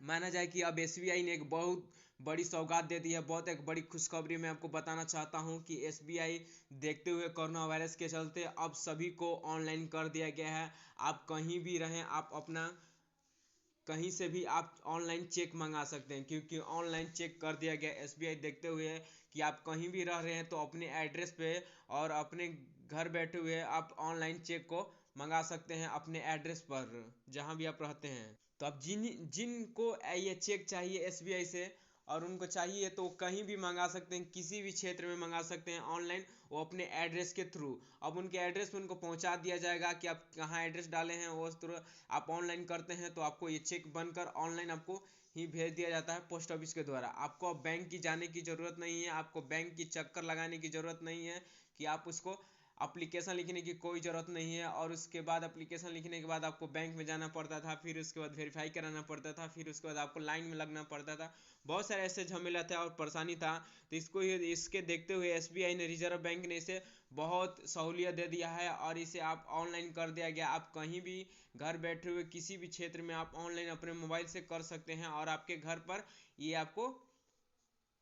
माना जाए कि अब एसबीआई ने एक बहुत बड़ी सौगात दे दी है, बहुत एक बड़ी खुशखबरी मैं आपको बताना चाहता हूं कि एसबीआई देखते हुए कोरोना वायरस के चलते अब सभी को ऑनलाइन कर दिया गया है। आप कहीं भी रहें, आप अपना कहीं से भी आप ऑनलाइन चेक मंगा सकते हैं, क्योंकि ऑनलाइन चेक कर दिया गया एसबीआई देखते हुए कि आप कहीं भी रह रहे हैं तो अपने एड्रेस पे और अपने घर बैठे हुए आप ऑनलाइन चेक को मंगा सकते हैं अपने एड्रेस पर जहां भी आप रहते हैं। तो अब जिनको ये चेक चाहिए एसबीआई से और उनको चाहिए तो कहीं भी मंगा सकते हैं, किसी भी क्षेत्र में मंगा सकते हैं ऑनलाइन, वो अपने एड्रेस के थ्रू। अब उनके एड्रेस पर उनको पहुंचा दिया जाएगा कि आप कहाँ एड्रेस डाले हैं, वो उस थ्रू आप ऑनलाइन करते हैं तो आपको ये चेक बनकर ऑनलाइन आपको ही भेज दिया जाता है पोस्ट ऑफिस के द्वारा। आपको अब बैंक की जाने की ज़रूरत नहीं है, आपको बैंक की चक्कर लगाने की ज़रूरत नहीं है कि आप उसको एप्लीकेशन लिखने की कोई ज़रूरत नहीं है। और उसके बाद एप्लीकेशन लिखने के बाद आपको बैंक में जाना पड़ता था, फिर उसके बाद वेरीफाई कराना पड़ता था, फिर उसके बाद आपको लाइन में लगना पड़ता था, बहुत सारे ऐसे झमेला था और परेशानी था। तो इसके देखते हुए एसबीआई ने, रिजर्व बैंक ने इसे बहुत सहूलियत दे दिया है और इसे आप ऑनलाइन कर दिया गया। आप कहीं भी घर बैठे हुए किसी भी क्षेत्र में आप ऑनलाइन अपने मोबाइल से कर सकते हैं और आपके घर पर ये आपको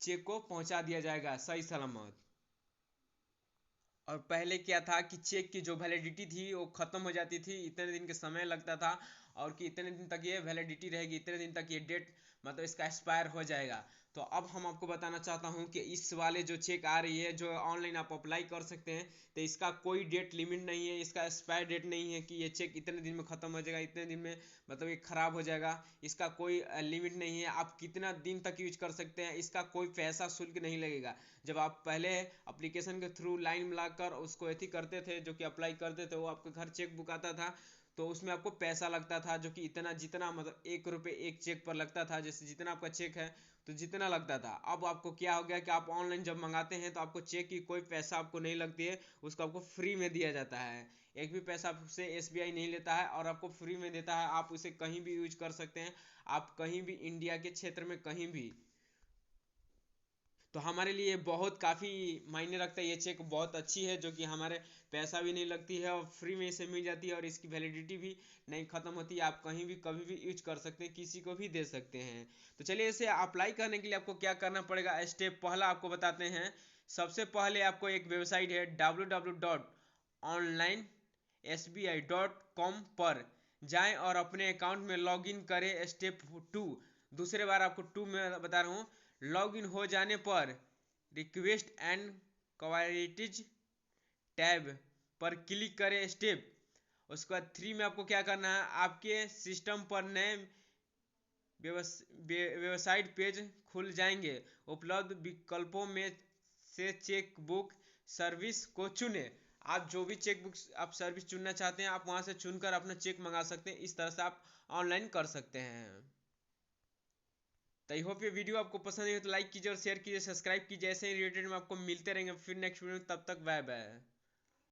चेक को पहुंचा दिया जाएगा सही सलामत। और पहले क्या था कि चेक की जो वैलिडिटी थी वो ख़त्म हो जाती थी, इतने दिन के समय लगता था और कि इतने दिन तक ये वैलिडिटी रहेगी, इतने दिन तक ये डेट मतलब इसका एक्सपायर हो जाएगा। तो अब हम आपको बताना चाहता हूँ कि इस वाले जो चेक आ रही है जो ऑनलाइन आप अप्लाई कर सकते हैं, तो इसका कोई डेट लिमिट नहीं है, इसका एक्सपायर डेट नहीं है कि ये चेक इतने दिन में ख़त्म हो जाएगा, इतने दिन में मतलब ये ख़राब हो जाएगा। इसका कोई लिमिट नहीं है, आप कितना दिन तक यूज कर सकते हैं, इसका कोई पैसा शुल्क नहीं लगेगा। जब आप पहले एप्लीकेशन के थ्रू लाइन में कर उसको एथी करते थे, जो कि अप्लाई करते थे, वो आपके घर चेक बुक आता था तो उसमें आपको पैसा लगता था, जो कि इतना जितना मतलब 1 रुपये एक चेक पर लगता था, जैसे जितना आपका चेक है तो जितना लगता था। अब आपको क्या हो गया कि आप ऑनलाइन जब मंगाते हैं तो आपको चेक की कोई पैसा आपको नहीं लगती है, उसको आपको फ्री में दिया जाता है। एक भी पैसा आपसे एसबीआई नहीं लेता है और आपको फ्री में देता है, आप उसे कहीं भी यूज कर सकते हैं, आप कहीं भी इंडिया के क्षेत्र में कहीं भी। तो हमारे लिए बहुत काफ़ी मायने रखता है, ये चेक बहुत अच्छी है जो कि हमारे पैसा भी नहीं लगती है और फ्री में इसे मिल जाती है और इसकी वैलिडिटी भी नहीं ख़त्म होती है, आप कहीं भी कभी भी यूज कर सकते हैं, किसी को भी दे सकते हैं। तो चलिए इसे अप्लाई करने के लिए आपको क्या करना पड़ेगा, स्टेप पहला आपको बताते हैं। सबसे पहले आपको एक वेबसाइट है www.onlinesbi.com पर जाएं और अपने अकाउंट में लॉगिन करें। स्टेप 2, दूसरे बार आपको 2 में बता रहा हूँ। लॉगिन हो जाने पर रिक्वेस्ट एंड क्वायरिटीज टैब पर क्लिक करें। स्टेप उसके बाद 3 में आपको क्या करना है, आपके सिस्टम पर नए वेबसाइट पेज खुल जाएंगे, उपलब्ध विकल्पों में से चेक बुक सर्विस को चुनें। आप जो भी चेक बुक आप सर्विस चुनना चाहते हैं आप वहां से चुनकर अपना चेक मंगा सकते हैं, इस तरह से आप ऑनलाइन कर सकते हैं। तो आई होप ये वीडियो आपको पसंद है तो लाइक कीजिए और शेयर कीजिए, सब्सक्राइब कीजिए, ऐसे ही रिलेटेड में आपको मिलते रहेंगे फिर नेक्स्ट वीडियो में। तब तक बाय बाय।